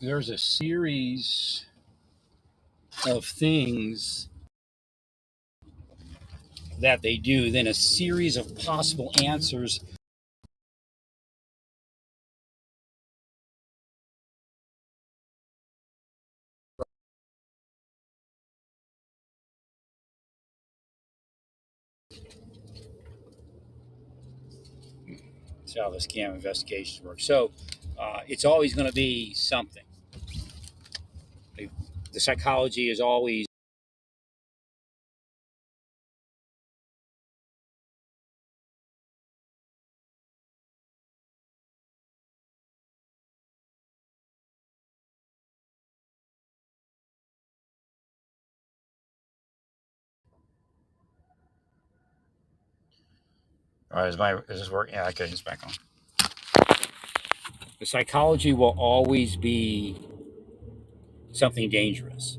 there's a series of things that they do, then a series of possible answers. That's how the scam investigations work. So it's always going to be something. The psychology is always. All right, is this working? Yeah, okay, it's back on. The psychology will always be something dangerous.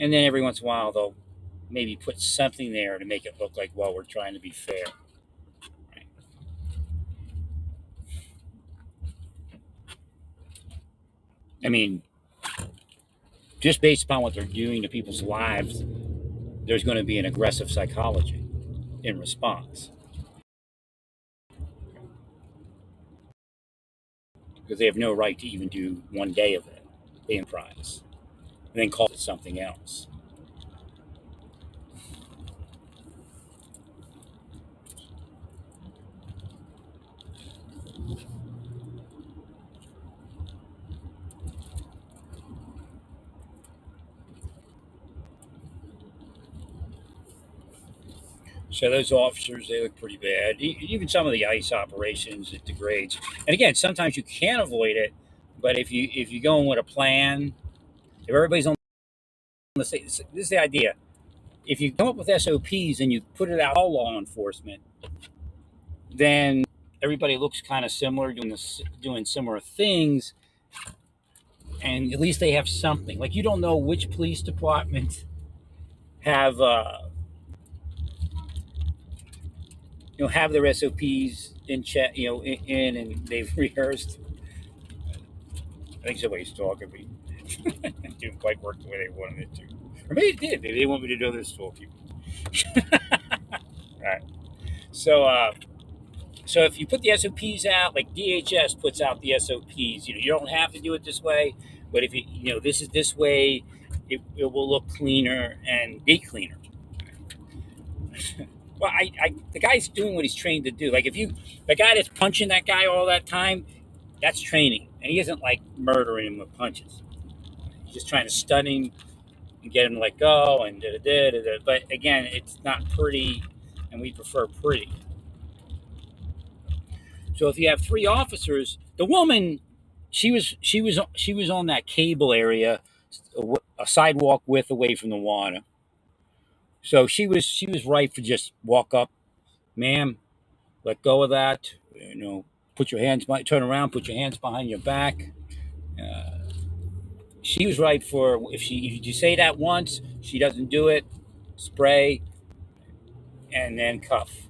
And then every once in a while, they'll maybe put something there to make it look like, well, we're trying to be fair. Right? I mean, just based upon what they're doing to people's lives, there's going to be an aggressive psychology in response because they have no right to even do one day of it, paying prize, and then call it something else. So those officers, they look pretty bad. Even some of the ICE operations, it degrades. And again, sometimes you can avoid it, but if you go in with a plan, if everybody's on the same, this is the idea. If you come up with SOPs and you put it out to all law enforcement, then everybody looks kind of similar, doing similar things, and at least they have something. Like you don't know which police department have have their SOPs in chat, in and they've rehearsed. I think somebody's talking to me. It didn't quite work the way they wanted it to, or maybe it did. Maybe they want me to do this to all people. All right. So, so if you put the SOPs out, like DHS puts out the SOPs, you don't have to do it this way, but if this is this way, it will look cleaner and be cleaner. Well, the guy's doing what he's trained to do. Like the guy that's punching that guy all that time, that's training, and he isn't like murdering him with punches. He's just trying to stun him and get him to let go and da da da da. But again, it's not pretty, and we prefer pretty. So if you have three officers, the woman, she was on that cable area, a sidewalk width away from the water. So she was right for just walk up, ma'am, let go of that. Put your hands, turn around, put your hands behind your back. Uh, she was right for if you say that once, she doesn't do it, spray, and then cuff.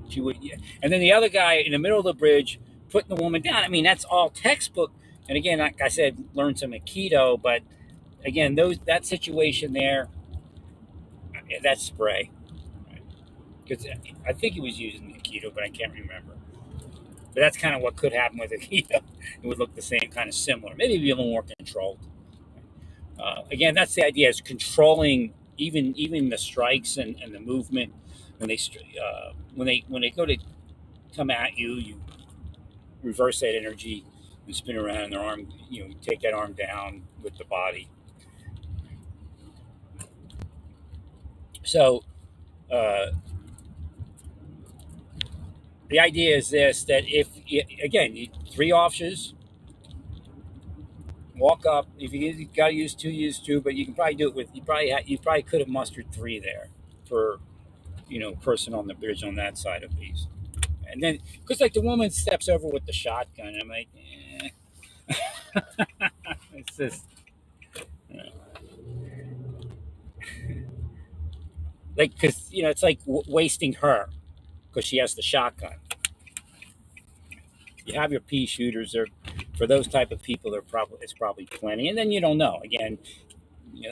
She would, yeah. And then the other guy in the middle of the bridge putting the woman down. I mean, that's all textbook. And again, like I said, learn some Aikido, but again, that situation there, that's spray. Because I think he was using Aikido, but I can't remember. But that's kind of what could happen with Aikido. It would look the same, kind of similar. Maybe be a little more controlled. Again, that's the idea: is controlling even the strikes and the movement when they go to come at you, you reverse that energy and spin around in their arm. You take that arm down with the body. So the idea is this: that if again, three officers walk up. If you got to use two, but you can probably do it with you probably could have mustered three there for person on the bridge on that side of these. And then because like the woman steps over with the shotgun, I'm like, it's just like because it's like wasting her because she has the shotgun. You have your pea shooters; for those type of people, it's probably plenty. And then you don't know. Again,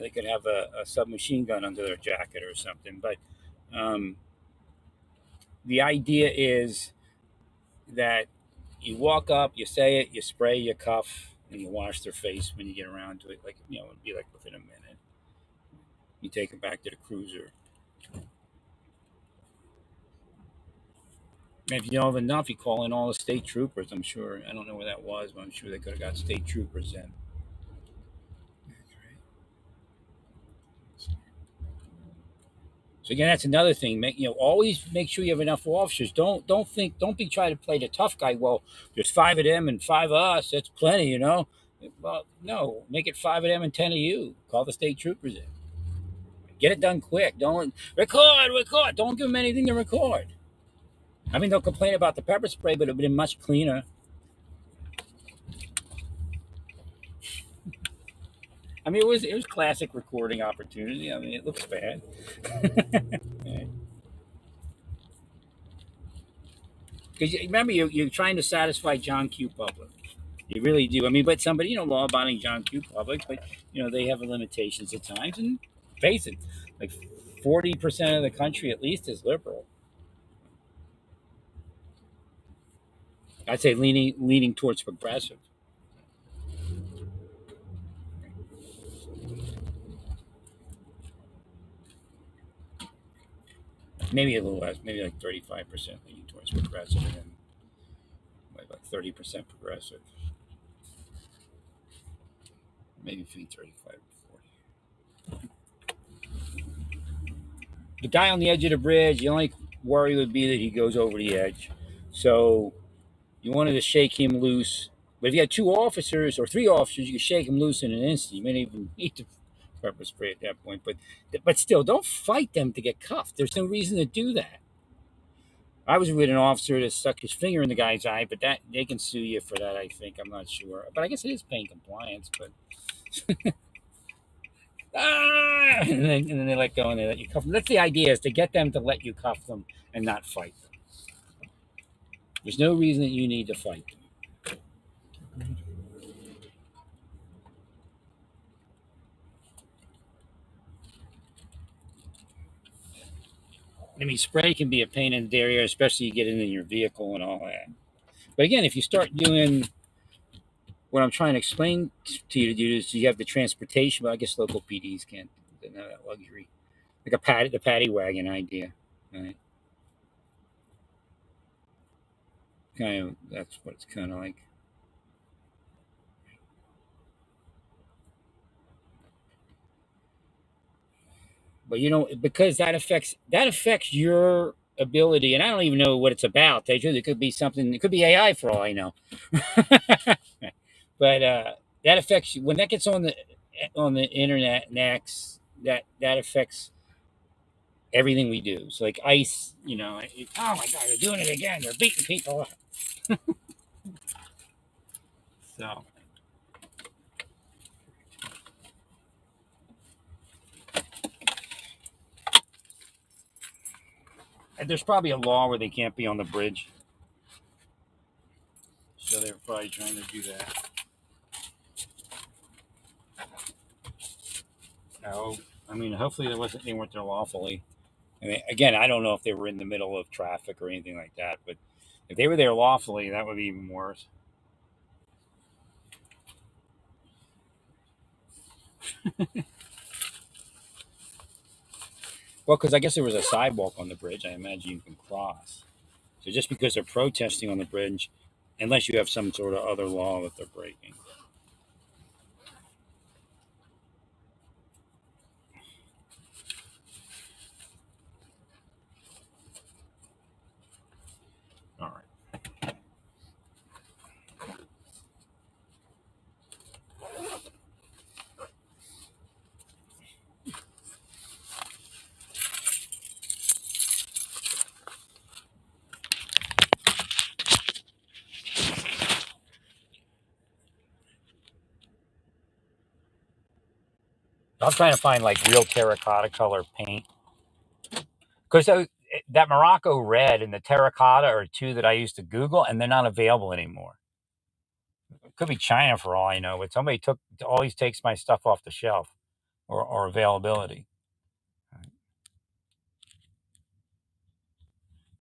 they could have a submachine gun under their jacket or something. But um, the idea is that you walk up, you say it, you spray, you cuff, and you wash their face when you get around to it. Like it'd be like within a minute. You take them back to the cruiser. And if you don't have enough, you call in all the state troopers. I'm sure. I don't know where that was, but I'm sure they could have got state troopers in. So again, that's another thing. Always make sure you have enough officers. Don't be trying to play the tough guy. Well, there's 5 of them and 5 of us. That's plenty. Well, no, make it 5 of them and 10 of you. Call the state troopers in. Get it done quick. Don't record. Don't give them anything to record. I mean, they'll complain about the pepper spray, but it would have been much cleaner. I mean, it was classic recording opportunity. I mean, it looks bad. Because remember, you're trying to satisfy John Q. Public. You really do. I mean, but somebody, law-abiding John Q. Public, but they have limitations at times. And face it, like 40% of the country at least is liberal. I'd say leaning towards progressive. Maybe a little less, maybe like 35% leaning towards progressive, and then like 30% progressive. Maybe between 35 and 40. The guy on the edge of the bridge, the only worry would be that he goes over the edge. So you wanted to shake him loose. But if you had 2 officers or 3 officers, you could shake him loose in an instant. You may not even need to pepper spray at that point. But still, don't fight them to get cuffed. There's no reason to do that. I was with an officer that stuck his finger in the guy's eye, but that they can sue you for that. I think I'm not sure, but I guess it is paying compliance. But and then they let go and they let you cuff them. That's the idea: is to get them to let you cuff them and not fight them. There's no reason that you need to fight them. I mean, spray can be a pain in the derriere, especially you get it in your vehicle and all that. But again, if you start doing what I'm trying to explain to you to do, is you have the transportation, but I guess local PDs can't have that luxury. Like the paddy wagon idea, right? Kind of, that's what it's kind of like. But because that affects your ability, and I don't even know what it's about. It could be something. It could be AI for all I know. But that affects you when that gets on the internet next. That affects everything we do. So like ICE, oh my God, they're doing it again. They're beating people up. So and there's probably a law where they can't be on the bridge. So they're probably trying to do that. No, I mean, hopefully they weren't there lawfully. I mean, again, I don't know if they were in the middle of traffic or anything like that, but if they were there lawfully, that would be even worse. Well, because I guess there was a sidewalk on the bridge, I imagine you can cross. So just because they're protesting on the bridge, unless you have some sort of other law that they're breaking. All right. I'm trying to find like real terracotta color paint because that Morocco red and the terracotta are 2 that I used to Google, and they're not available anymore. Could be China for all I know, but somebody always takes my stuff off the shelf or availability.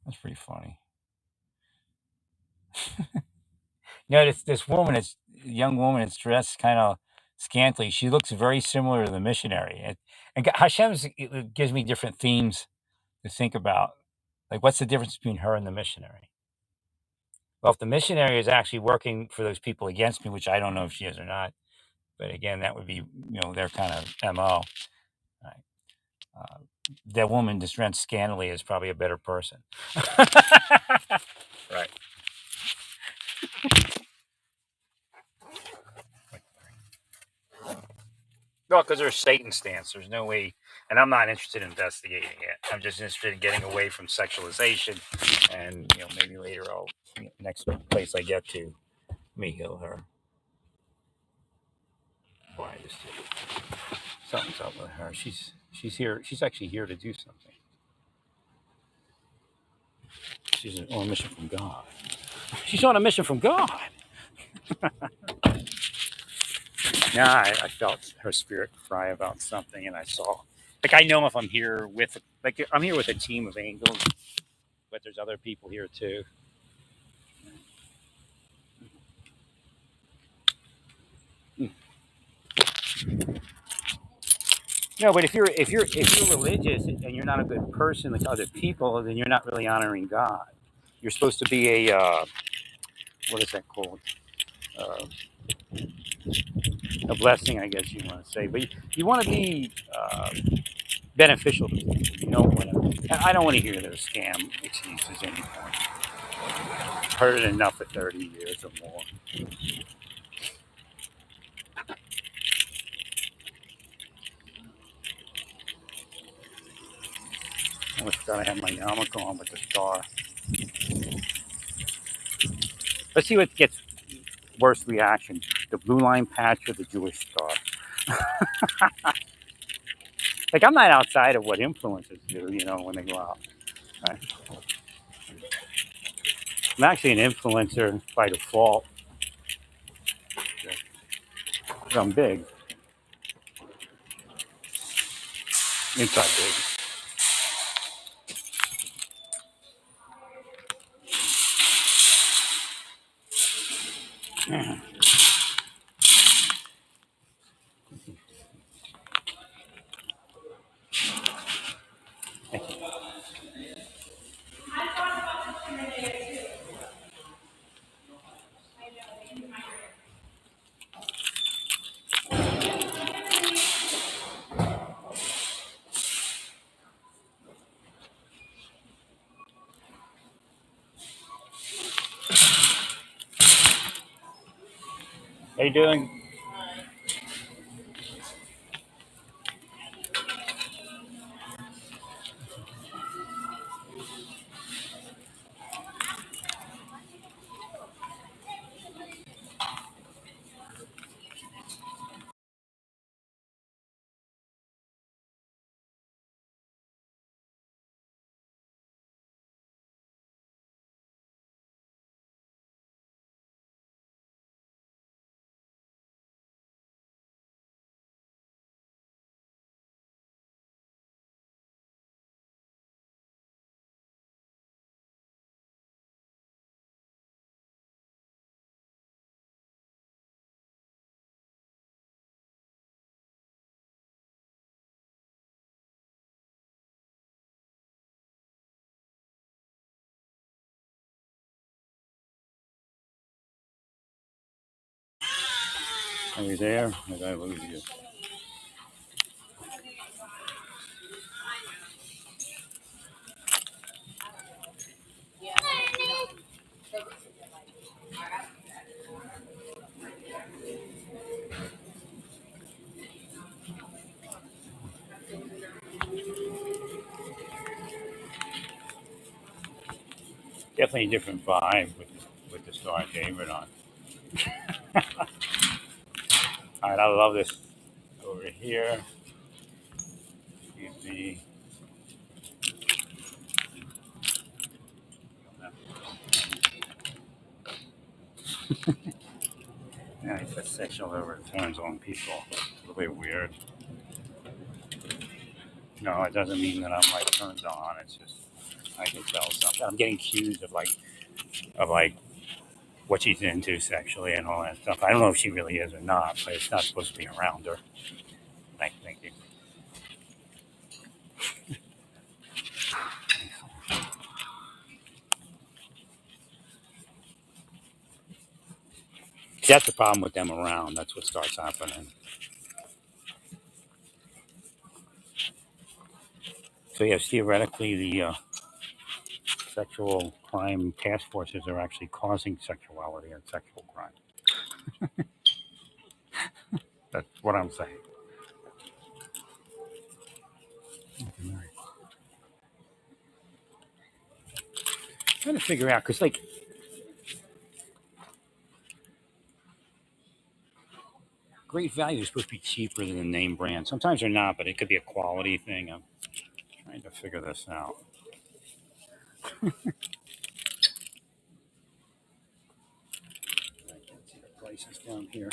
That's pretty funny. This woman is young woman. Is dressed kind of scantily. She looks very similar to the missionary. And Hashem's it gives me different themes to think about. Like, what's the difference between her and the missionary? Well, if the missionary is actually working for those people against me, which I don't know if she is or not, but again, that would be their kind of mo. Right? That woman just dressed scantily is probably a better person. Right. No, because there's Satan stance. There's no way, and I'm not interested in investigating it. I'm just interested in getting away from sexualization, and maybe later next place I get to, may heal her. Why something's up with her. She's here. She's actually here to do something. She's on a mission from God. She's on a mission from God. Yeah, I felt her spirit cry about something, and I saw, like, I know if I'm here I'm here with a team of angels, but there's other people here too. No, but if you're religious and you're not a good person like other people, then you're not really honoring God. You're supposed to be what is that called? Uh, a blessing, I guess you want to say. But you want to be beneficial to people. You don't want to. I don't want to hear those scam excuses anymore. I've heard it enough for 30 years or more. I almost forgot I had my yarmulke on with the star. Let's see what gets worse reaction: the blue line patch or the Jewish star. Like, I'm not outside of what influencers do, when they go out. Right? I'm actually an influencer by default. I'm big, inside big. How you doing? Are you there? Did I lose you? Definitely a different vibe with the Star David on. All right, I love this over here. Excuse me. sexual overtones on people. It's really weird. No, it doesn't mean that I'm like turned on. It's just I can tell something. I'm getting accused of like what she's into sexually and all that stuff. I don't know if she really is or not, but it's not supposed to be around her. Thank you. That's the problem with them around. That's what starts happening. So yes, theoretically, the sexual crime task forces are actually causing sexuality and sexual crime. That's what I'm saying. Trying to figure out because like great value is supposed to be cheaper than the name brand. Sometimes they're not, but it could be a quality thing. I'm trying to figure this out. I can't see the prices down here.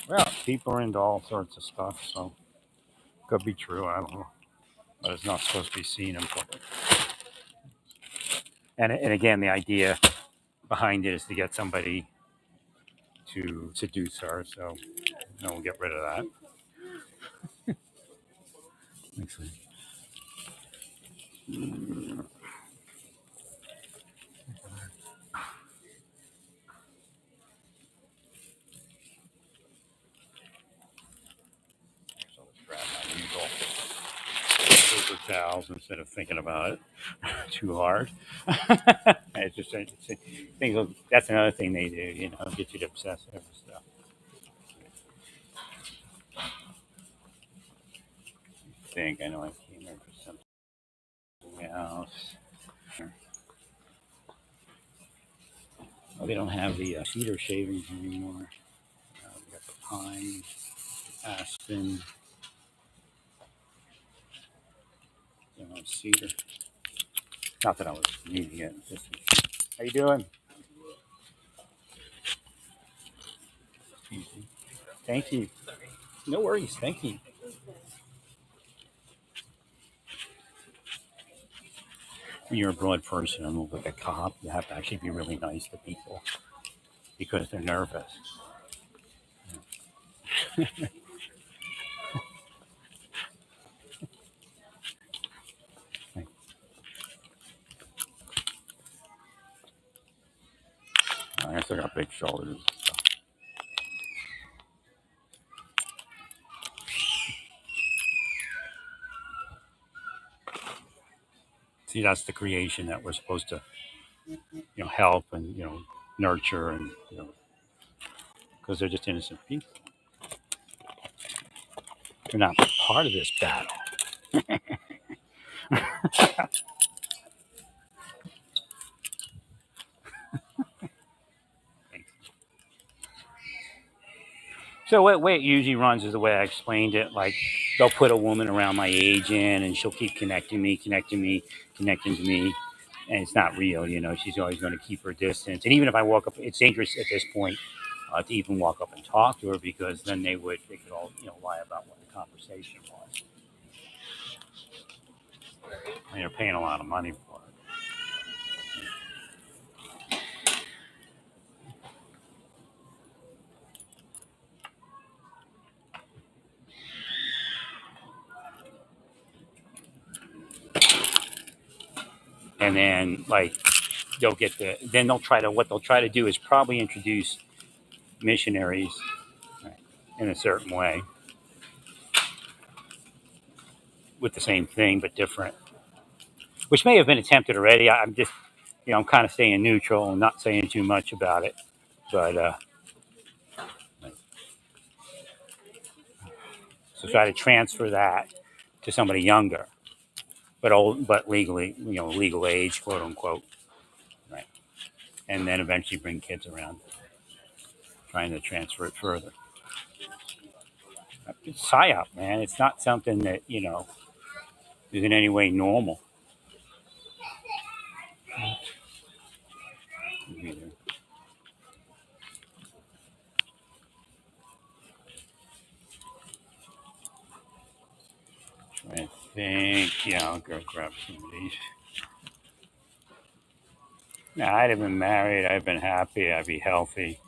Well, people are into all sorts of stuff, so could be true. I don't know, but it's not supposed to be seen in public. And again, the idea behind it is to get somebody to seduce her. So we'll get rid of that. Excellent. So let's grab my usual paper towels instead of thinking about it too hard. That's another thing they do, get you to obsess over stuff. I know I came here for something else. Oh, they don't have the cedar shavings anymore. We got the pine, aspen, cedar. Not that I was needing it. Just, how you doing? Thank you. No worries. Thank you. When you're a broad person and look like a cop, you have to actually be really nice to people because they're nervous. I still got big shoulders. So. See, that's the creation that we're supposed to, help and nurture and because they're just innocent people. They're not part of this battle. So way it usually runs is the way I explained it. Like they'll put a woman around my age in, and she'll keep connecting to me, and it's not real. She's always going to keep her distance. And even if I walk up, it's dangerous at this point to even walk up and talk to her because then they could all lie about what the conversation was. And they're paying a lot of money for it. And then what they'll try to do is probably introduce missionaries in a certain way with the same thing but different, which may have been attempted already. I'm just, I'm kind of staying neutral and not saying too much about it, but so try to transfer that to somebody younger, but legally, legal age, quote unquote, right? And then eventually bring kids around, trying to transfer it further. It's psyop, man. It's not something that is in any way normal. I think, yeah, I'll go grab some of these. Nah, I'd have been married. I'd been happy. I'd be healthy.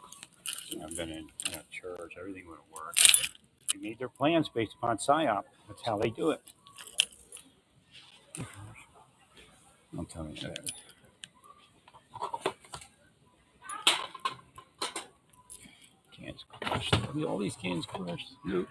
I've been in church. Everything would have worked. They made their plans based upon psyop. That's how they do it. I'm telling you that. Cans crushed. All these cans crushed. Nope.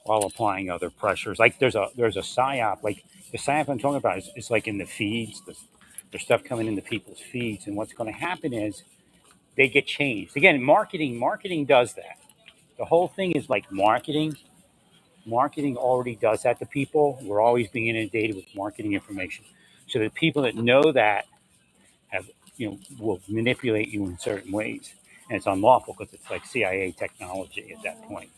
While applying other pressures, like there's a psyop, like the psyop I'm talking about is like in the feeds. There's stuff coming into people's feeds, and what's going to happen is they get changed. Again, marketing does that. The whole thing is like marketing. Marketing already does that to people. We're always being inundated with marketing information. So the people that know that have, will manipulate you in certain ways. And it's unlawful because it's like CIA technology at that point.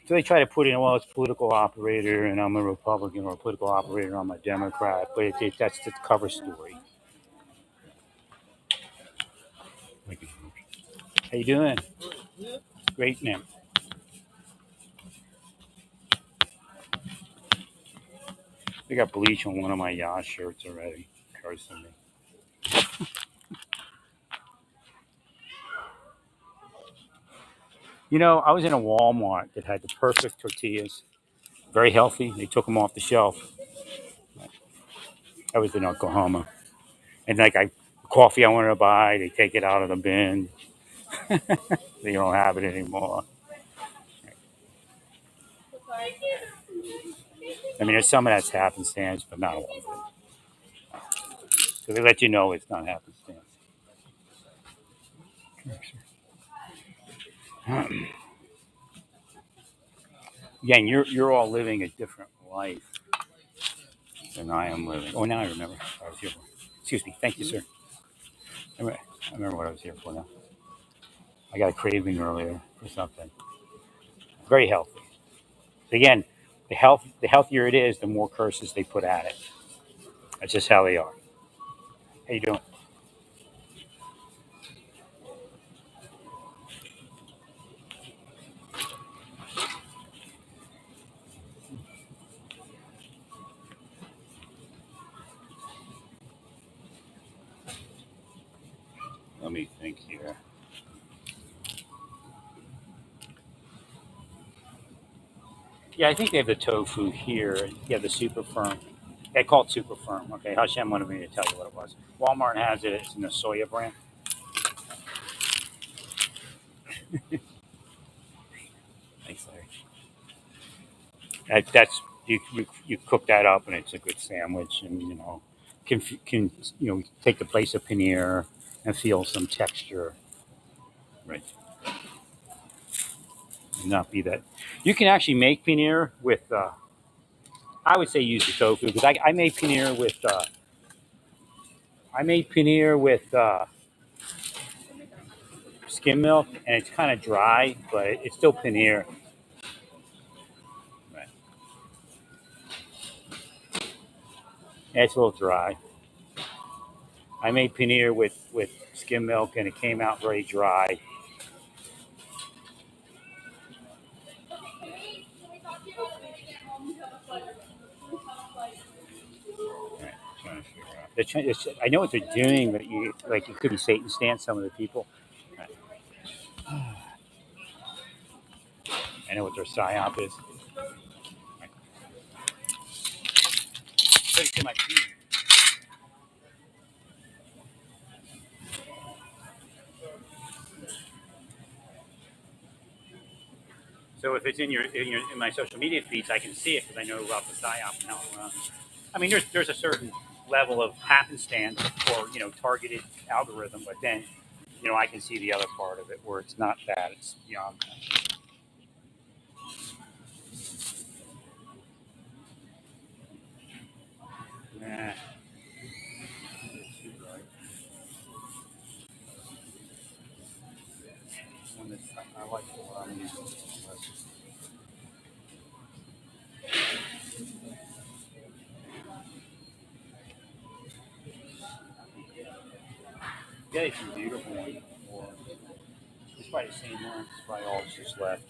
So they try to put in, well, it's political operator and I'm a Republican, or a political operator, I'm a Democrat, but that's the cover story. How you doing? Great, man. They got bleach on one of my Yas shirts already. Cursing me. I was in a Walmart that had the perfect tortillas, very healthy. They took them off the shelf. I was in Oklahoma, and like coffee I wanted to buy, they take it out of the bin. They don't have it anymore. I mean, there's some of that's happenstance, but not all of it. So they let you know it's not happenstance. Again, you're all living a different life than I am living. Oh, now I remember what I was here for. Excuse me. Thank you, sir. I remember what I was here for now. I got a craving earlier for something. Very healthy. Again, the healthier it is, the more curses they put at it. That's just how they are. How you doing? Let me think here. Yeah, I think they have the tofu here. Yeah, the super firm. They call it super firm. Okay, Hashem wanted me to tell you what it was. Walmart has it. It's in the soya brand. Thanks, Larry. That's you cook that up and it's a good sandwich, and can take the place of paneer and feel some texture. Right. And not be that. You can actually make paneer with. I would say use the tofu because I made paneer with. I made paneer with skim milk, and it's kind of dry, but it's still paneer. Right. Yeah, it's a little dry. I made paneer with skim milk, and it came out very dry. Right. Trying to figure out. I know what they're doing, but it could be Satan's dance. Some of the people. Right. I know what their psyop is. Right. Put it to my feet. So if it's in my social media feeds, I can see it because I know about the psyop and how it runs. I mean, there's a certain level of happenstance or targeted algorithm, but then I can see the other part of it where it's not that, it's beyond that. I like the one I'm using. Yeah, some beautiful one. Or it's probably the same one. It's probably all that's just left.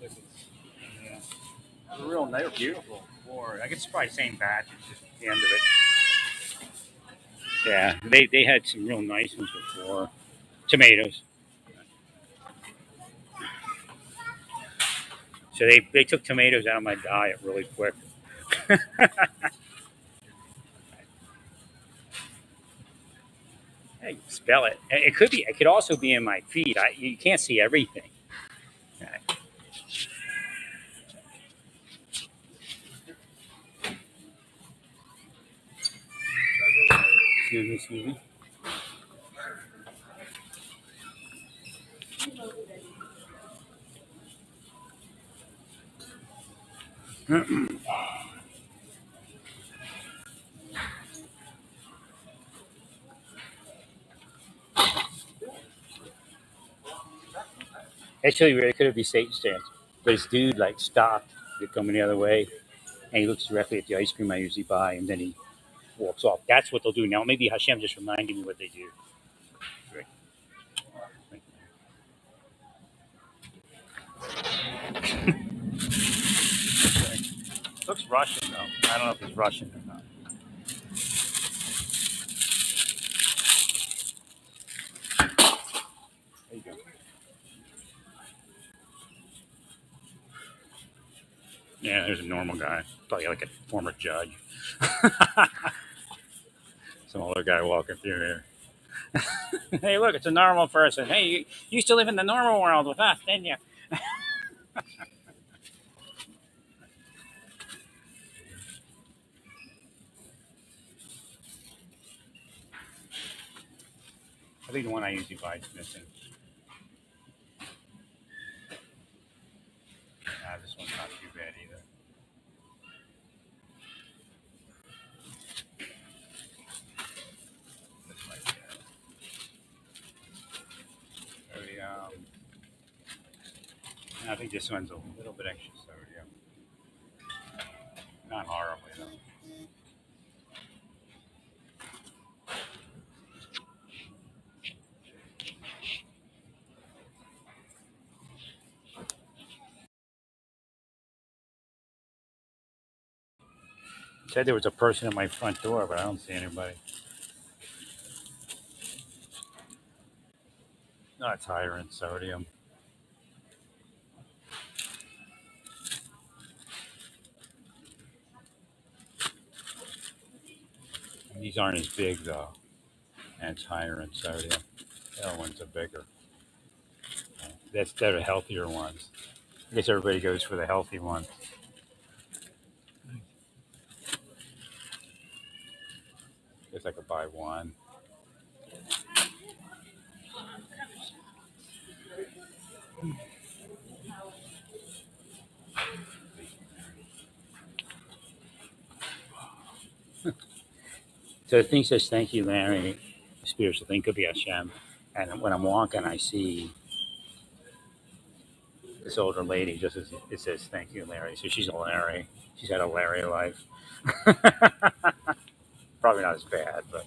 Looks like yeah, they're real. They're beautiful. Or I guess it's probably the same batch. It's just the end of it. Yeah, they had some real nice ones before. Tomatoes. So they took tomatoes out of my diet really quick. Hey, spell it. It could be. It could also be in my feed. You can't see everything. Excuse me. Actually, it could be Satan stands. But this dude like stopped. They're coming the other way, and he looks directly at the ice cream I usually buy, and then he walks off. That's what they'll do now. Maybe Hashem just reminded me what they do. Right. Looks Russian though. I don't know if he's Russian or not. There you go. Yeah, there's a normal guy, probably like a former judge. Some other guy walking through here. Hey, look, it's a normal person. Hey, you used to live in the normal world with us, didn't you? I think the one I usually buy is missing. This one's not too bad either. Looks like very, I think this one's a little bit extra sodium. Not horribly though. Said there was a person at my front door, but I don't see anybody. No, it's higher in sodium. And these aren't as big though, and it's higher in sodium. The other ones are bigger. They're the healthier ones. I guess everybody goes for the healthy one. Guess I could buy one. So the thing says, "Thank you, Larry." The spiritual thing could be Hashem. And when I'm walking, I see this older lady. Just as it says, "Thank you, Larry." So she's a Larry. She's had a Larry life. Probably not as bad, but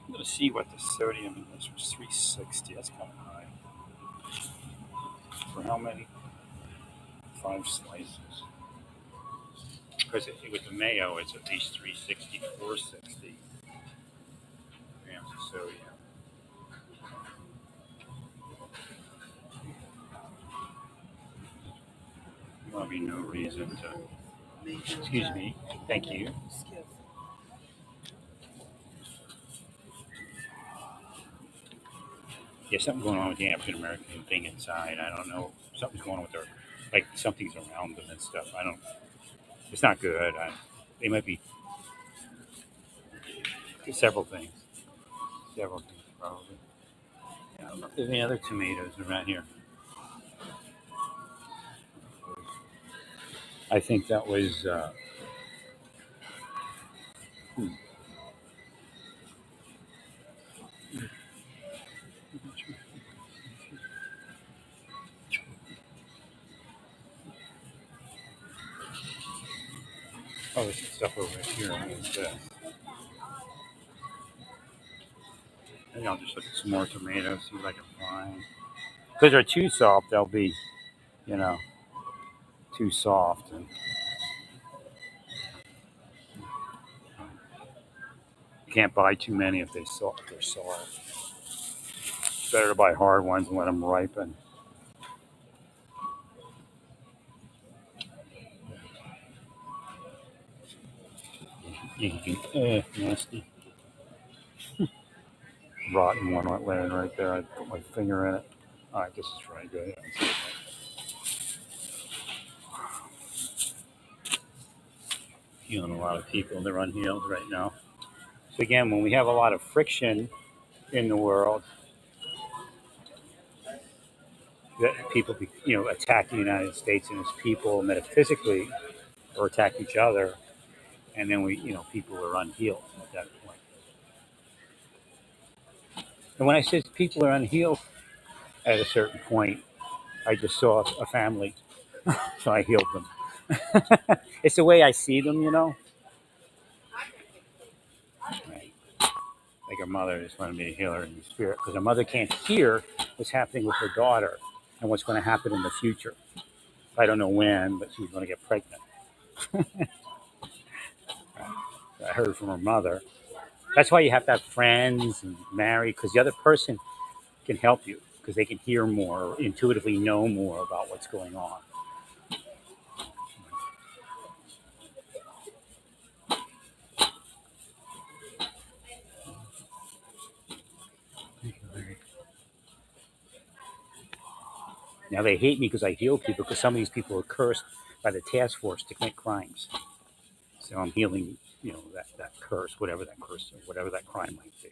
I'm gonna see what the sodium in this was. 360. That's kind of high. For how many? 5 slices. Because with the mayo, it's at least 360 to 460 grams of sodium. There'll be no reason to. Excuse me. Thank you. Yeah, something going on with the African American thing inside. I don't know. Something's going on with their, like something's around them and stuff. I don't. It's not good. They might be several things. Several things probably. Yeah, I don't know if there's any other tomatoes around here. I think that was. Hmm. Oh, there's some stuff over here. What is this? Maybe I'll just look at some more tomatoes, see what I can find. Because they're too soft, they'll be, you know, too soft. And you can't buy too many if they're soft. It's better to buy hard ones and let them ripen. You can, nasty. Rotten one went laying right there. I put my finger in it. All right, this is really good. Healing a lot of people. They're unhealed right now. So again, when we have a lot of friction in the world, that people, attack the United States and its people metaphysically, or attack each other, and then people are unhealed at that point. And when I say people are unhealed at a certain point, I just saw a family, so I healed them. It's the way I see them. Right. Like her mother just wanted me to heal her in the spirit because her mother can't hear what's happening with her daughter and what's going to happen in the future. I don't know when, but she's going to get pregnant. I heard from her mother. That's why you have to have friends and marry, because the other person can help you because they can hear more or intuitively know more about what's going on. Now they hate me because I heal people because some of these people are cursed by the task force to commit crimes. So I'm healing, that curse, whatever that curse, whatever that crime might be.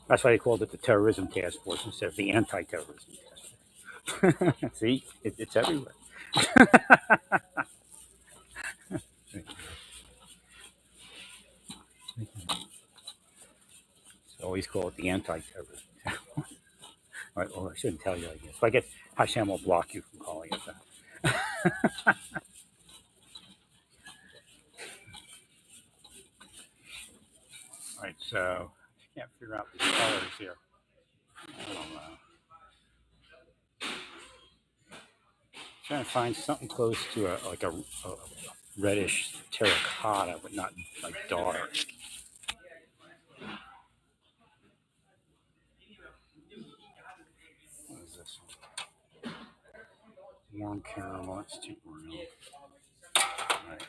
That's why they called it the terrorism task force instead of the anti-terrorism task force. See, it's everywhere. So always call it the anti-terrorism. Or I shouldn't tell you, I guess. But I guess Hashem will block you from calling it that. All right, so I can't figure out these colors here. I don't know. Trying to find something close to a reddish terracotta, but not like dark. What is this? Warm caramel. That's too brown. All right.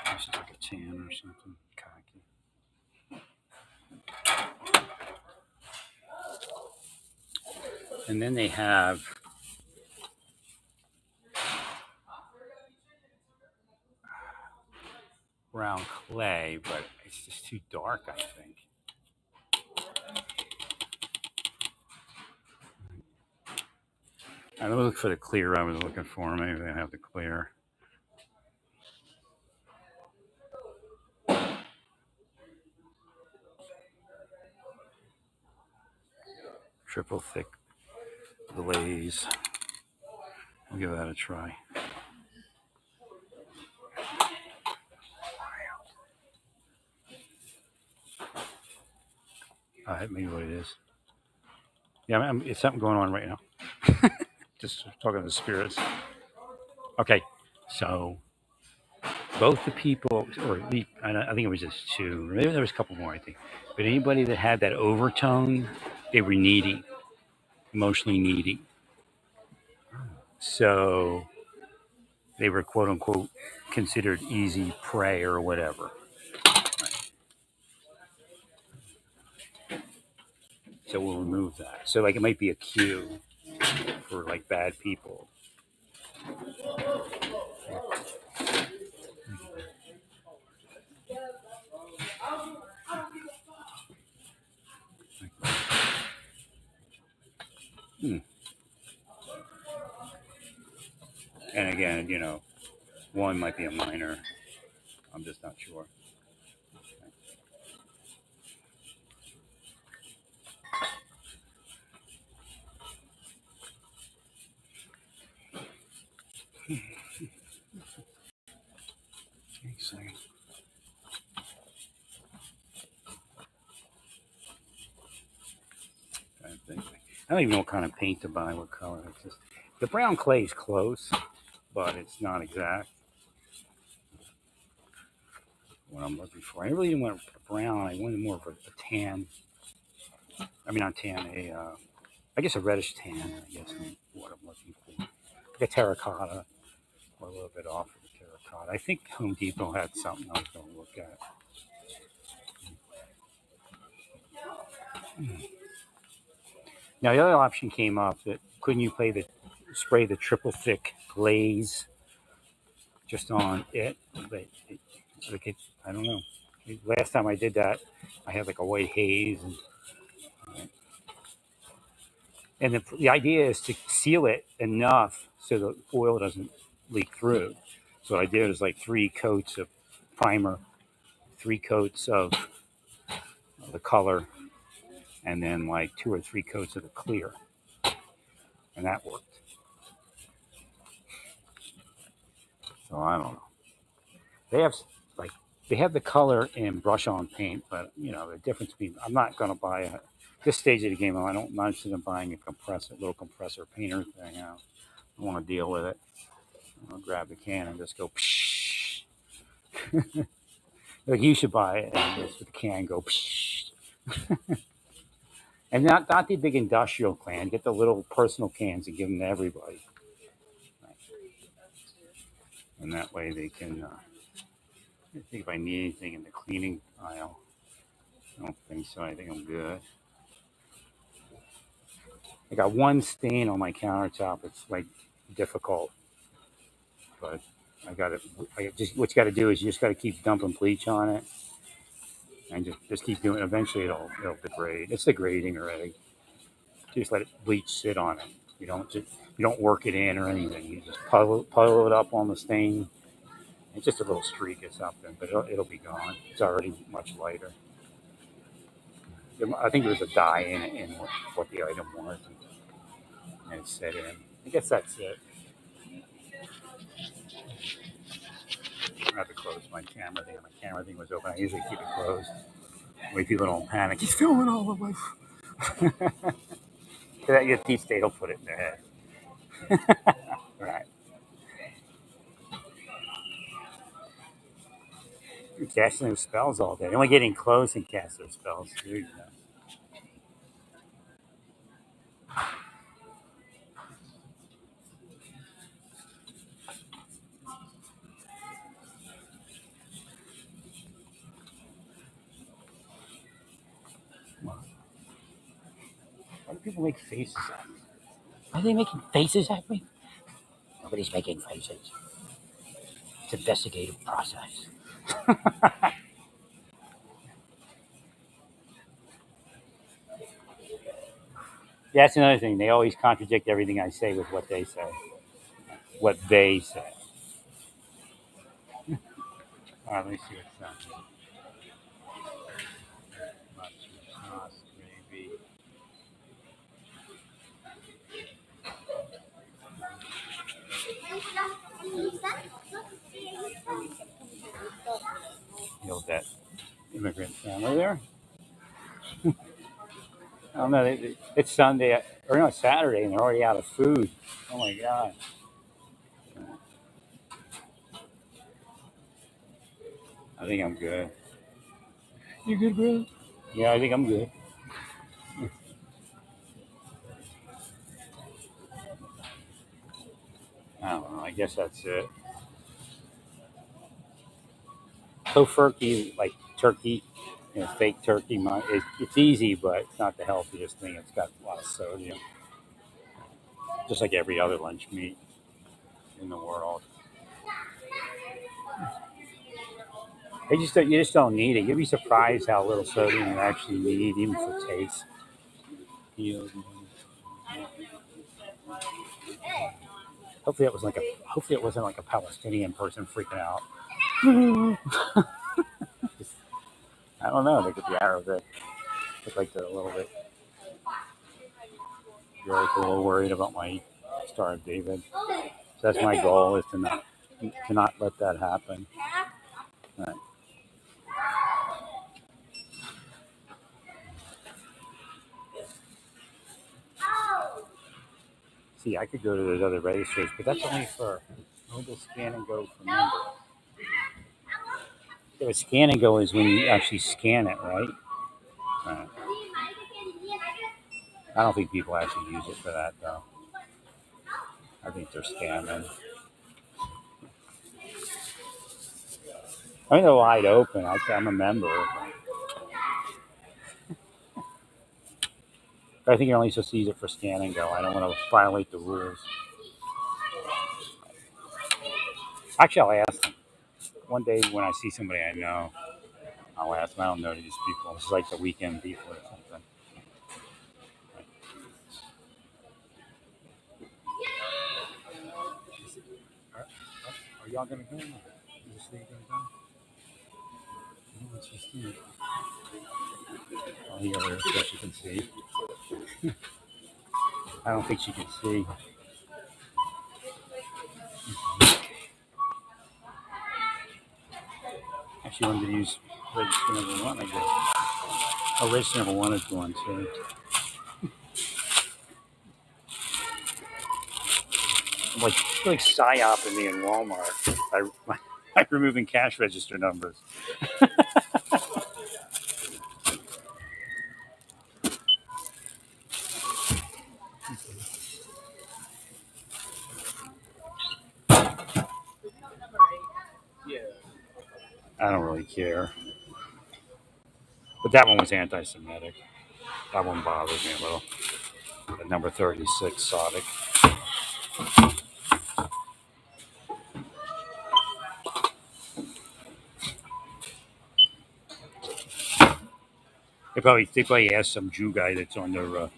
Just like a tan or something. Khaki. And then they have brown clay, but it's just too dark, I think. I'm gonna look for the clear I was looking for. Maybe they have the clear. Triple thick glaze. I'll give that a try. Maybe what it is. Yeah, it's something going on right now. Just talking to the spirits. Okay, so both the people, or at least, I think it was just two. Maybe there was a couple more. I think, but anybody that had that overtone, they were needy. emotionally needy. So they were quote unquote considered easy prey or whatever. So we'll remove that. So like it might be a cue for like bad people. Hmm. And again, one might be a minor. I'm just not sure. So, I don't even know what kind of paint to buy, what color. It's just, the brown clay is close, but it's not exact. What I'm looking for. I really didn't want brown. I wanted more of a tan. I mean, not tan. I guess a reddish tan. I guess is what I'm looking for. Like a terracotta, or a little bit off of the terracotta. I think Home Depot had something I was going to look at. Now the other option came up that couldn't you spray the triple thick glaze just on it? But I don't know. Last time I did that, I had like a white haze, and the idea is to seal it enough so the oil doesn't leak through. So what I did is like 3 coats of primer, 3 coats of the color, and then like 2 or 3 coats of the clear, and that worked. So I don't know. They have like they have the color in brush on paint, but the difference between I'm not going to buy this stage of the game. I'm not interested in buying a little compressor painter thing. I don't want to deal with it. I'll grab the can and just go. Psh. Like you should buy it and just with the can go. Psh. And not the big industrial can. Get the little personal cans and give them to everybody. And that way they can. I think if I need anything in the cleaning aisle, I don't think so. I think I'm good. I got one stain on my countertop. It's like difficult, but I got it. I just what you got to do is you just got to keep dumping bleach on it, and just keep doing it. Eventually, it'll degrade. It's degrading already. You just let it bleach sit on it. You don't work it in or anything. You just puddle it up on the stain. It's just a little streak or something, but it'll be gone. It's already much lighter. I think there was a dye in what the item was, and it set in. I guess that's it. I have to close my camera thing. My camera thing was open. I usually keep it closed. Way people don't panic. He's filming all of my. That your teeth state will put it in their head. Right. You're casting their spells all day. They're only getting close and cast their spells. Why do people make faces at me? Are they making faces at me? Nobody's making faces. It's an investigative process. Yeah, that's another thing. They always contradict everything I say with what they say. What they say. All right, let me see what's that. Maybe. You know that immigrant family there. I don't know. It's Sunday or no, Saturday, and they're already out of food. Oh my god! I think I'm good. You good, bro? Yeah, I think I'm good. guess that's it. Tofurkey, like turkey, fake turkey. It's easy, but it's not the healthiest thing. It's got a lot of sodium, just like every other lunch meat in the world. You just don't need it. You'd be surprised how little sodium you actually need, even for taste. You, hopefully it wasn't like a Palestinian person freaking out. I don't know. They could be Arabic. Look like they're a little bit, they're like a little worried about my Star of David. So that's my goal, is to not let that happen. All right. See, I could go to those other registers, but that's only for mobile scan and go for member. Yeah, but scan and go is when you actually scan it, right? Right. I don't think people actually use it for that, though. I think they're scamming. I mean, they're wide open. I'm a member. But I think you're only supposed to use it for scan and go. I don't want to violate the rules. Actually, I'll ask them. One day when I see somebody I know, I'll ask them. I don't know these people. It's like the weekend people or something. Are y'all going to go? Is this lady going to go? No, it's just me. I'll hear her so she can see. I don't think she can see. Actually, wanted to use register number one, I guess. Oh, register number one is going too. I'm like psyoping me in Walmart by removing cash register numbers. I don't really care. But that one was anti-Semitic. That one bothered me a little. The number 36 Sodic. They probably asked some Jew guy that's on their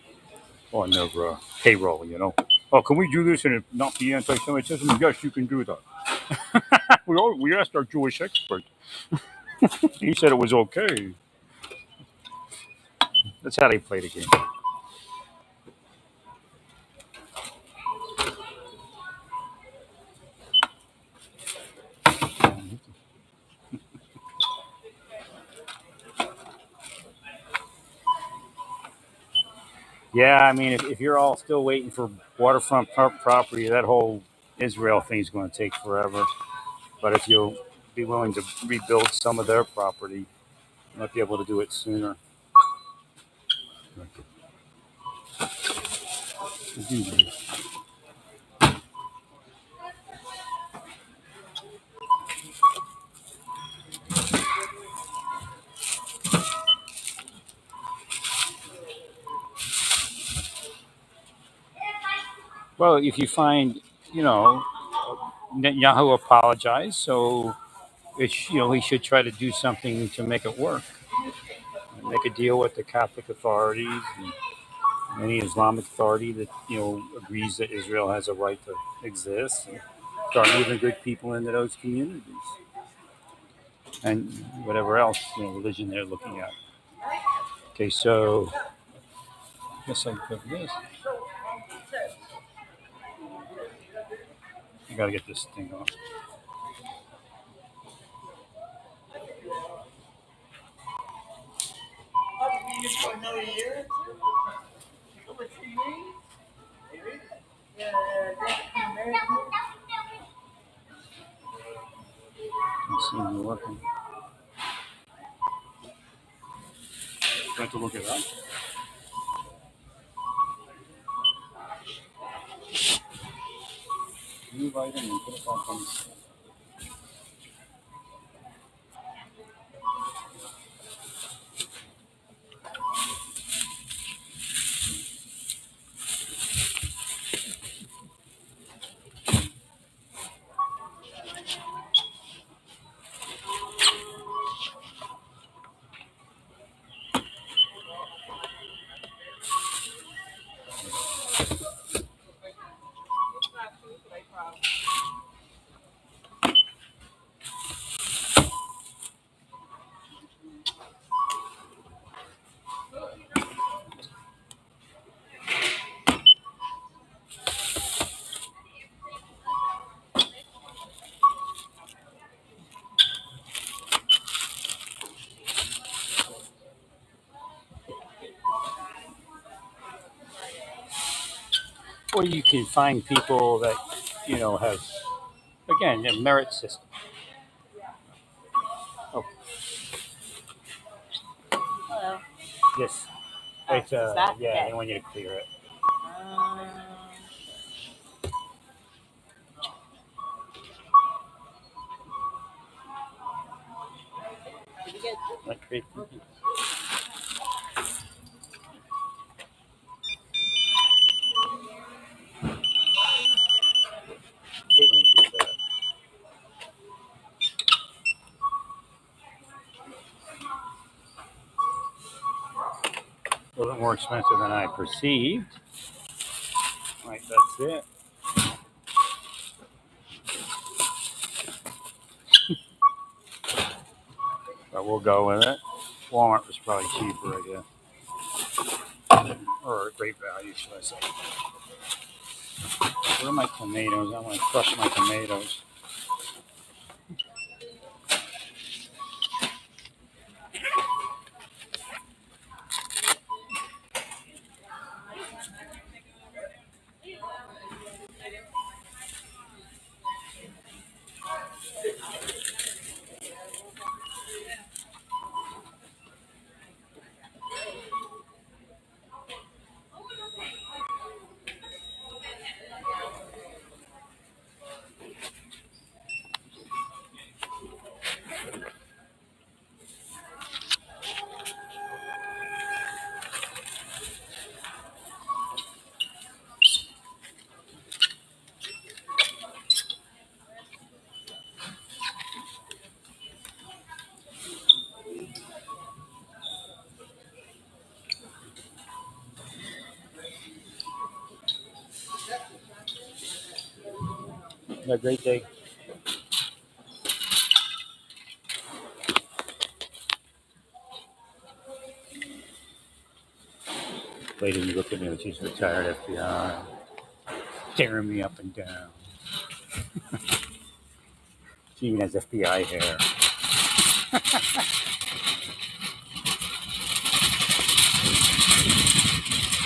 payroll. Oh, can we do this and it not be anti-Semitism? Yes, you can do that. We asked our Jewish expert. He said it was okay. That's how they play the game. Yeah, I mean, if you're all still waiting for waterfront property, that whole Israel thing is going to take forever. But if you'll be willing to rebuild some of their property, you might be able to do it sooner. Well, if you find, you know, Netanyahu apologized, so he should try to do something to make it work. Make a deal with the Catholic authorities and any Islamic authority that agrees that Israel has a right to exist, and start moving good people into those communities, and whatever else religion they're looking at. Okay, so I guess I put this. I gotta get this thing off. Let's see if it's working. I have to look it up. rewrite them and put it back on. Or you can find people that have, again, a merit system. Oh, Hello. yes. Oh, It's is that yeah. okay? They want you to clear it. Um, did you get? Like, create. Hate when it does that. A little bit more expensive than I perceived. Right, that's it. But we'll go with it. Walmart was probably cheaper, I guess, or a great value, should I say? Where are my tomatoes? I want to crush my tomatoes. Have a great day. Lady, you look at me like she's retired FBI, staring me up and down. She even has FBI hair.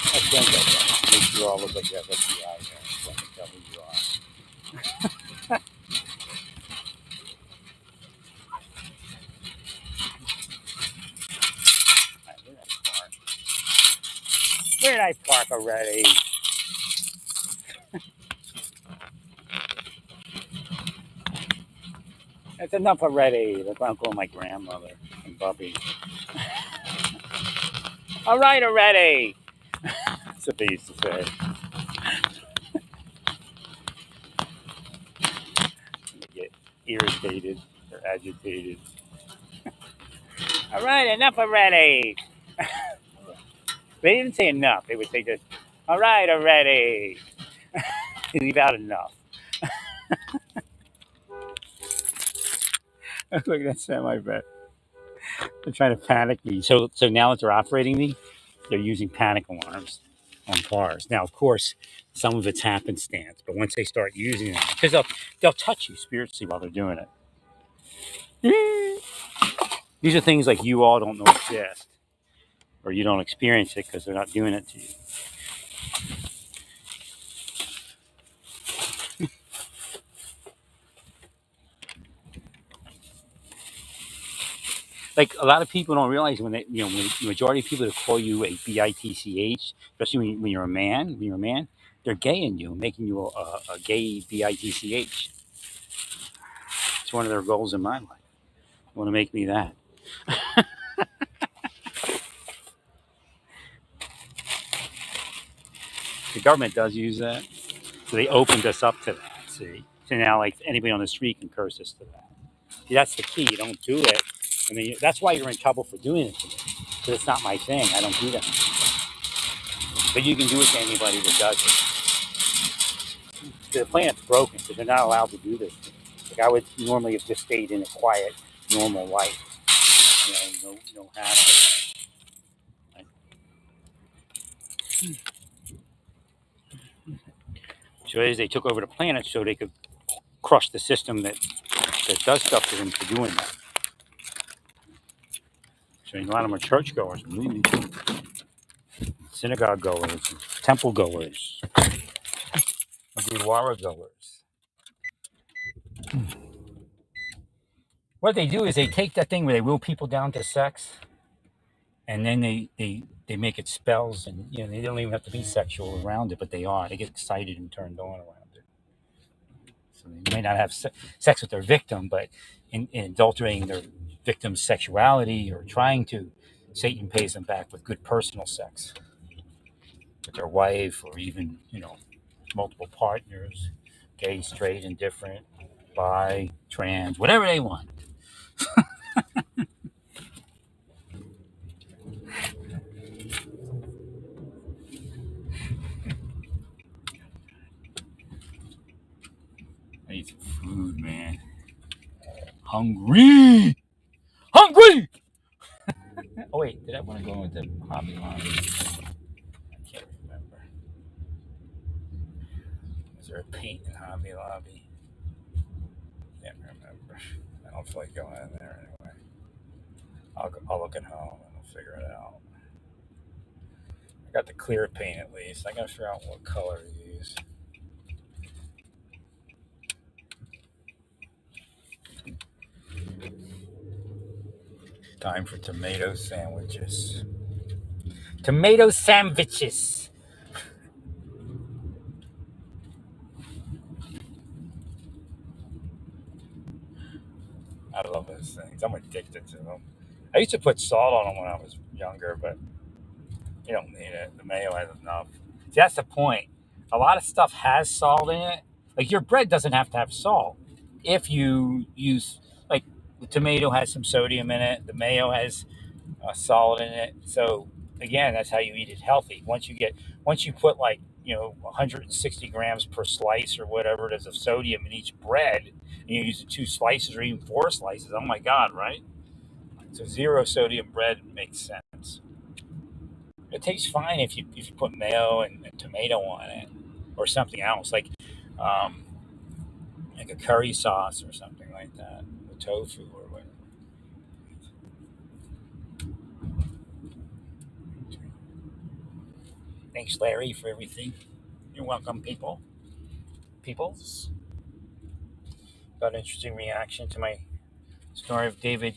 That's one thing. Makes you all look like you have FBI hair. When you tell who you are. Alright, where did I park already? That's enough already. That's why I'm calling my grandmother and Bubby. All right already. That's what they used to say. They get irritated or agitated. All right, enough already. They didn't say enough. They would say just, all right already. Leave out enough. Look at that semi bet. They're trying to panic me. So now that they're operating me, they're using panic alarms on cars. Now, of course, some of it's happenstance, but once they start using it, because they'll touch you spiritually while they're doing it. These are things like you all don't know exist, or you don't experience it because they're not doing it to you. Like a lot of people don't realize when when the majority of people that call you a bitch, especially when you're a man, They're gaying you, making you a gay bitch. It's one of their goals in my life. They want to make me that. The government does use that, so they opened us up to that. See, so now like anybody on the street can curse us to that. See, that's the key. You don't do it. I mean, that's why you're in trouble for doing it to me. Because it's not my thing. I don't do that. But you can do it to anybody that does it. The planet's broken, so they're not allowed to do this. Like I would normally have just stayed in a quiet, normal life. No hassle. So as they took over the planet, so they could crush the system that does stuff to them for doing that. So a lot of them are churchgoers, synagogue goers, temple goers, Gurdwara goers. What they do is they take that thing where they will people down to sex, and then they make it spells, and they don't even have to be sexual around it, but they are. They get excited and turned on around it. So they may not have sex with their victim, but in adulterating their victim's sexuality or trying to, Satan pays them back with good personal sex with their wife, or even multiple partners, gay, straight, indifferent, bi, trans, whatever they want. I need some food, man. Hungry! Hungry! Oh, wait, did I want to go into Hobby Lobby? I can't remember. Is there a paint in Hobby Lobby? Can't remember. I don't feel like going in there anyway. I'll look at home and I'll figure it out. I got the clear paint at least. I gotta figure out what color to use. Time for tomato sandwiches. Tomato sandwiches! I love those things. I'm addicted to them. I used to put salt on them when I was younger, but you don't need it. The mayo has enough. See, that's the point. A lot of stuff has salt in it. Like your bread doesn't have to have salt. If you use, like, the tomato has some sodium in it, the mayo has salt in it. So again, that's how you eat it healthy. Once you put, like, 160 grams per slice or whatever it is of sodium in each bread, and you use 2 slices or even 4 slices. Oh my God, right? So zero sodium bread makes sense. It tastes fine if you put mayo and tomato on it, or something else um, like a curry sauce or something like that, with tofu or whatever. Thanks, Larry, for everything. You're welcome, people. Peoples. Got an interesting reaction to my story of David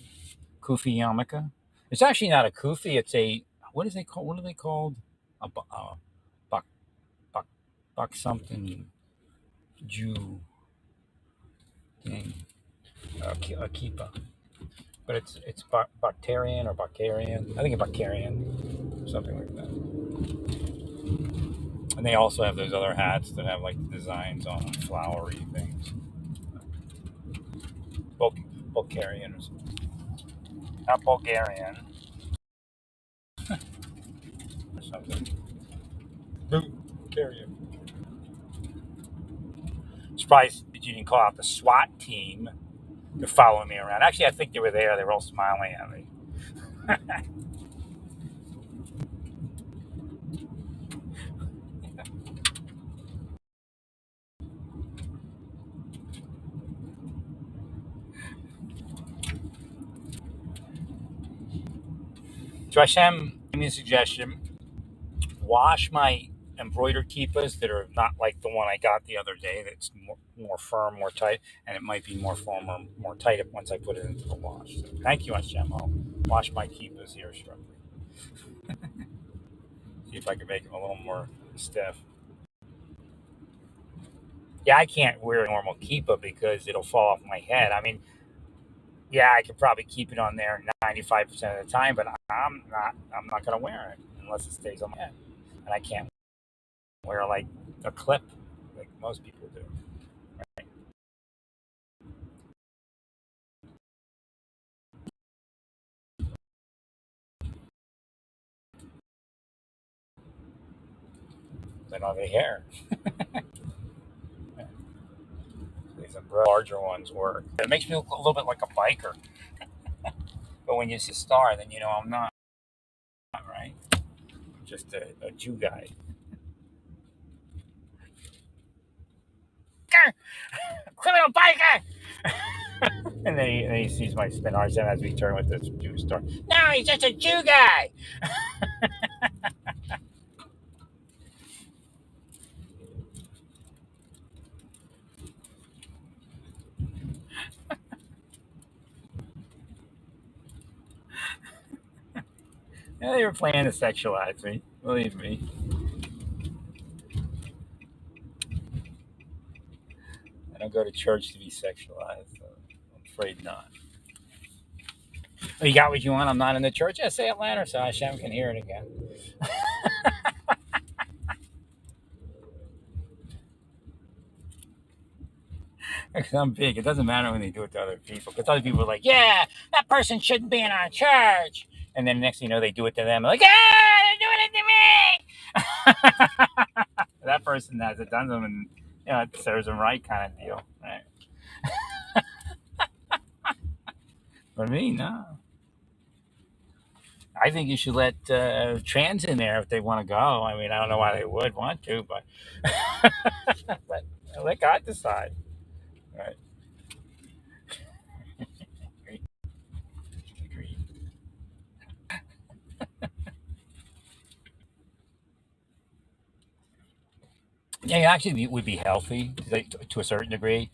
Kufi Yamaka. It's actually not a Kufi. It's a, what is they called? What are they called? A buck buck buck something Jew thing. A kippah. But it's Bacterian or Bacterian. I think it's Bacterian, something like that. And they also have those other hats that have like designs on them, flowery things. Bulgarian or something. Not Bulgarian or something. Bulgarian. Surprised that you didn't call out the SWAT team. They're following me around. Actually, I think they were there. They were all smiling at me. So Hashem gave me a suggestion. Wash my embroidered kippas that are not like the one I got the other day that's more firm, more tight, and it might be more firm or more tight once I put it into the wash. So thank you, Hashem. I'll wash my kippas here shortly. See if I can make them a little more stiff. Yeah, I can't wear a normal kippah because it'll fall off my head. I mean, yeah, I could probably keep it on there 95% of the time, but I'm not gonna wear it unless it stays on my head, and I can't wear like a clip like most people do. Right? They don't have any hair. These larger ones work. It makes me look a little bit like a biker, but when you see a star, then you know I'm not, right? I'm just a Jew guy. Criminal biker! And then he sees my spin RSM as we turn with this Jew star. No, he's just a Jew guy. Yeah, they were planning to sexualize me. Believe me. I don't go to church to be sexualized. So I'm afraid not. Oh, you got what you want? I'm not in the church. Yeah, say it louder so Hashem can hear it again. Because I'm big. It doesn't matter when they do it to other people. Because other people are like, yeah, that person shouldn't be in our church. And then next thing you know, they do it to them. Like, yeah, they're doing it to me. That person has it done to them and, it serves them right kind of deal. Right? For me, no. I think you should let trans in there if they want to go. I mean, I don't know why they would want to, but let God decide. Right? Agreed. Yeah, it actually would be healthy to a certain degree.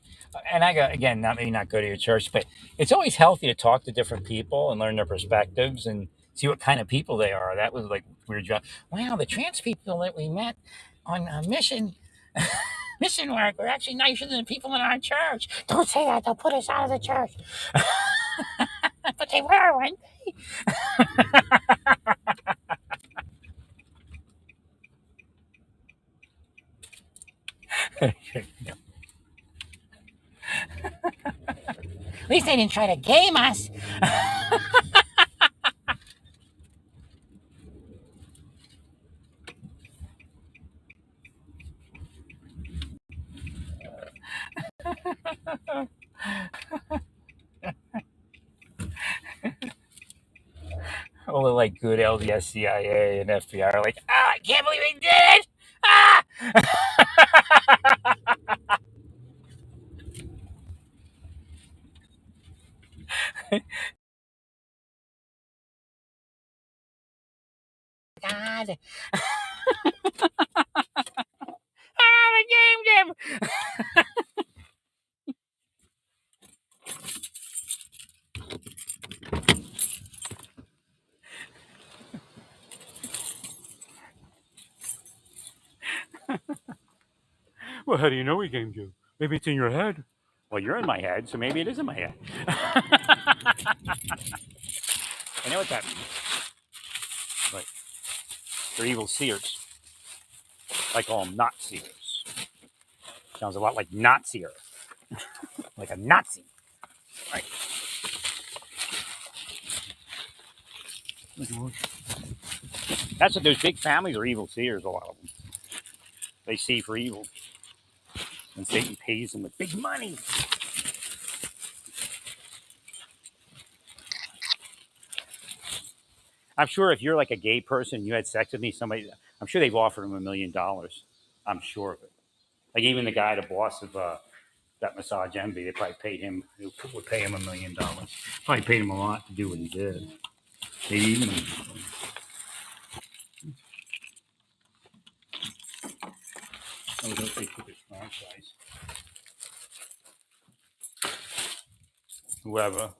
And I got again, not maybe not go to your church, but it's always healthy to talk to different people and learn their perspectives and see what kind of people they are. That was like weird job. Wow, the trans people that we met on a mission work were actually nicer than the people in our church. Don't say that; they'll put us out of the church. But they were, weren't they? At least they didn't try to game us. All the like good LDS, CIA, and FBI are like, ah, I can't believe we did it. Ah! God, ah, I gamed him. Well, how do you know we gamed you? Maybe it's in your head. Well, you're in my head, so maybe it is in my head. I know what that means. But they're evil seers. I call them not seers. Sounds a lot like Nazier, like a Nazi. Right. That's what those big families are evil seers, a lot of them. They see for evil. And Satan pays them with big money. I'm sure if you're like a gay person and you had sex with me, I'm sure they've offered him $1 million. I'm sure of it. Like even the guy, the boss of that massage envy, they probably paid him, would pay him $1 million. Probably paid him a lot to do what he did. Maybe even. I was hoping they put this franchise. Whoever.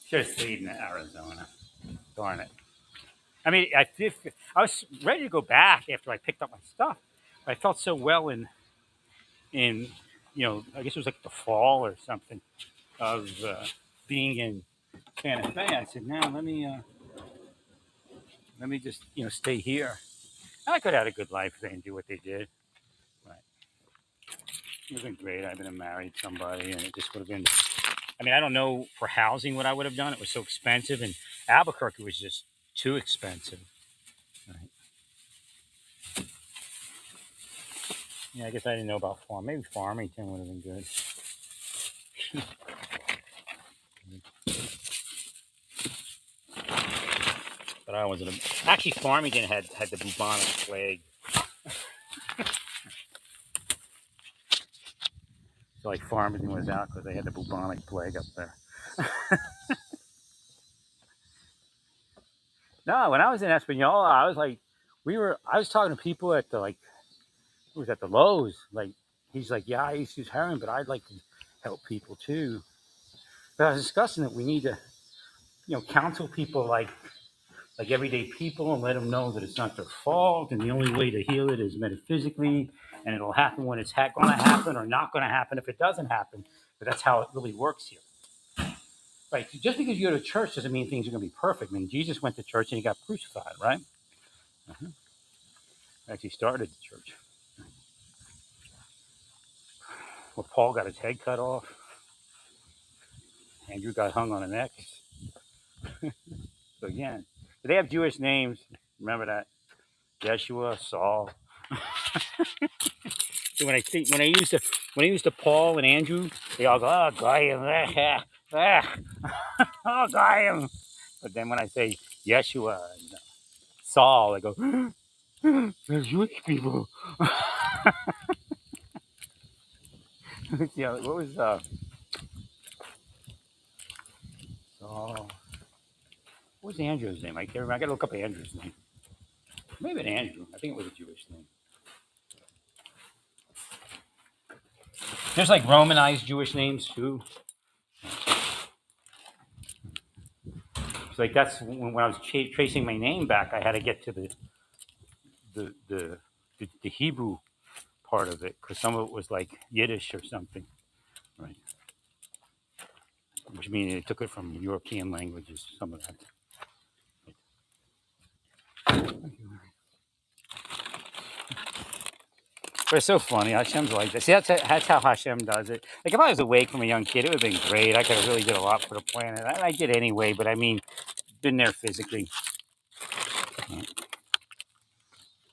Should have stayed in Arizona. Darn it. I mean, I was ready to go back after I picked up my stuff. I felt so well in I guess it was like the fall or something of being in Santa Fe. I said, now let me just stay here. And I could have had a good life if they didn't do what they did. But it would have been great. I've been married somebody, and it just would have been. I mean, I don't know for housing what I would have done. It was so expensive, and Albuquerque was just too expensive. Right. Yeah, I guess I didn't know about farm. Maybe Farmington would have been good. But I wasn't. Actually, Farmington had the bubonic plague. So like Farmington was out because they had the bubonic plague up there. No, when I was in Espanola, I was like, I was talking to people at the like, who was at the Lowe's. Like, he's like, yeah, I used to use heroin, but I'd like to help people too. But I was discussing that we need to, counsel people like everyday people and let them know that it's not their fault and the only way to heal it is metaphysically, and it'll happen when it's going to happen or not going to happen if it doesn't happen. But that's how it really works here. Right. Just because you go to church doesn't mean things are going to be perfect. I mean, Jesus went to church and he got crucified, right? Actually started the church. Well, Paul got his head cut off. Andrew got hung on a neck. So again, they have Jewish names. Remember that? Yeshua, Saul. So when I use the Paul and Andrew, they all go, oh, Goyim, oh, Goyim. But then when I say Yeshua and Saul, they go, they're Jewish people. Yeah, what was Saul? What was Andrew's name? I can't remember. I gotta look up Andrew's name. Maybe Andrew. I think it was a Jewish name. There's like Romanized Jewish names too. It's like that's when I was tracing my name back, I had to get to the Hebrew part of it because some of it was like Yiddish or something, right? Which means they took it from European languages. Some of that. But it's so funny. Hashem's like this. See, that's how Hashem does it. Like if I was awake from a young kid, it would have been great. I could have really did a lot for the planet. I did anyway, but I mean, been there physically.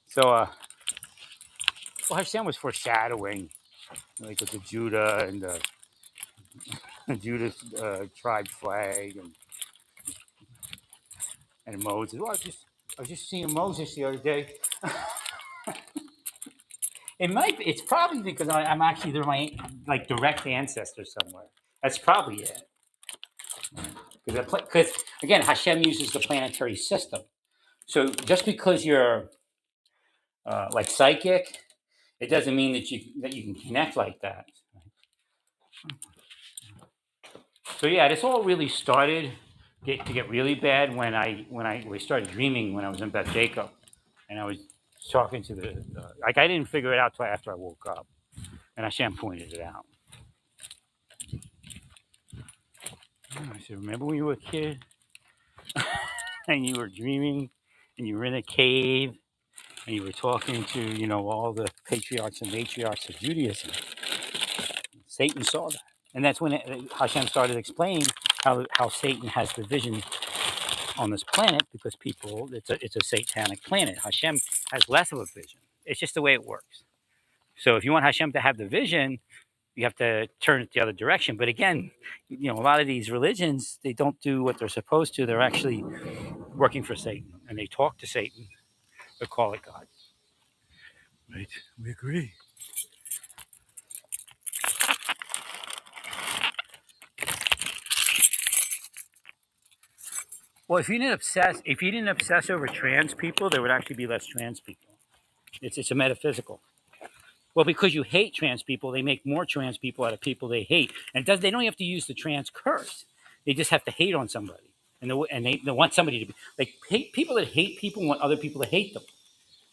So, well, Hashem was foreshadowing, like with the Judah and the Judah tribe flag and Moses. Well, I was just seeing Moses the other day. It's probably because I'm actually they're my like direct ancestor somewhere. That's probably it. Because again, Hashem uses the planetary system. So just because you're like psychic, it doesn't mean that you can connect like that. So yeah, this all really started to get really bad when we started dreaming when I was in Beth Jacob, and I was talking to the like I didn't figure it out till after I woke up, and Hashem pointed it out. I said, remember when you were a kid and you were dreaming and you were in a cave and you were talking to all the patriarchs and matriarchs of Judaism. Satan saw that, and that's when Hashem started explaining how Satan has the vision on this planet because it's a satanic planet. Hashem has less of a vision. It's just the way it works. So if you want Hashem to have the vision, you have to turn it the other direction. But again, a lot of these religions, they don't do what they're supposed to. They're actually working for Satan, and they talk to Satan, but call it God. Right? We agree. Well, if you didn't obsess over trans people, there would actually be less trans people. It's a metaphysical. Well, because you hate trans people, they make more trans people out of people they hate, and they don't have to use the trans curse. They just have to hate on somebody, and they want somebody to be like people that hate people want other people to hate them.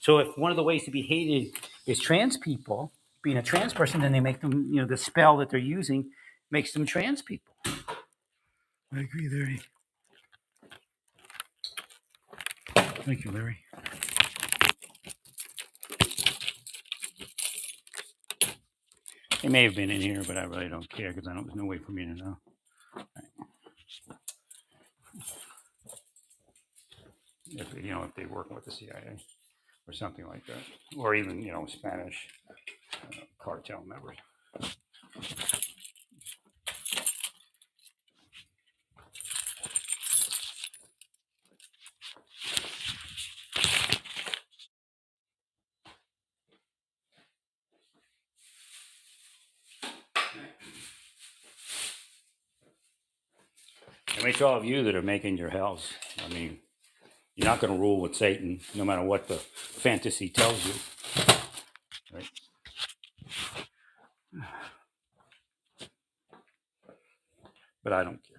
So if one of the ways to be hated is trans people, being a trans person, then they make them, the spell that they're using makes them trans people. I agree, Larry. Thank you, Larry. They may have been in here, but I really don't care because there's no way for me to know. If they work with the CIA or something like that, or even Spanish cartel members. It makes all of you that are making your hells. I mean, you're not going to rule with Satan, no matter what the fantasy tells you, right? But I don't care.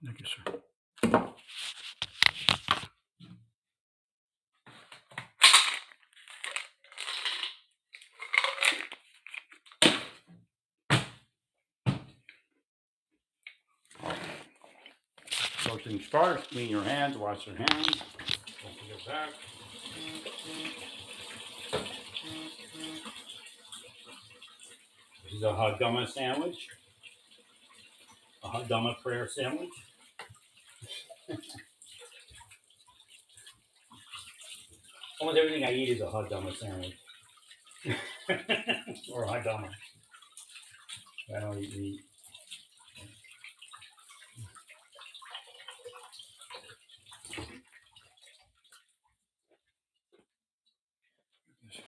Thank you, sir. First things first, clean your hands, wash your hands. Don't forget that. This is a Hadama sandwich. A Hadama prayer sandwich. Almost everything I eat is a Hadama sandwich. Or Hadama. I don't eat meat.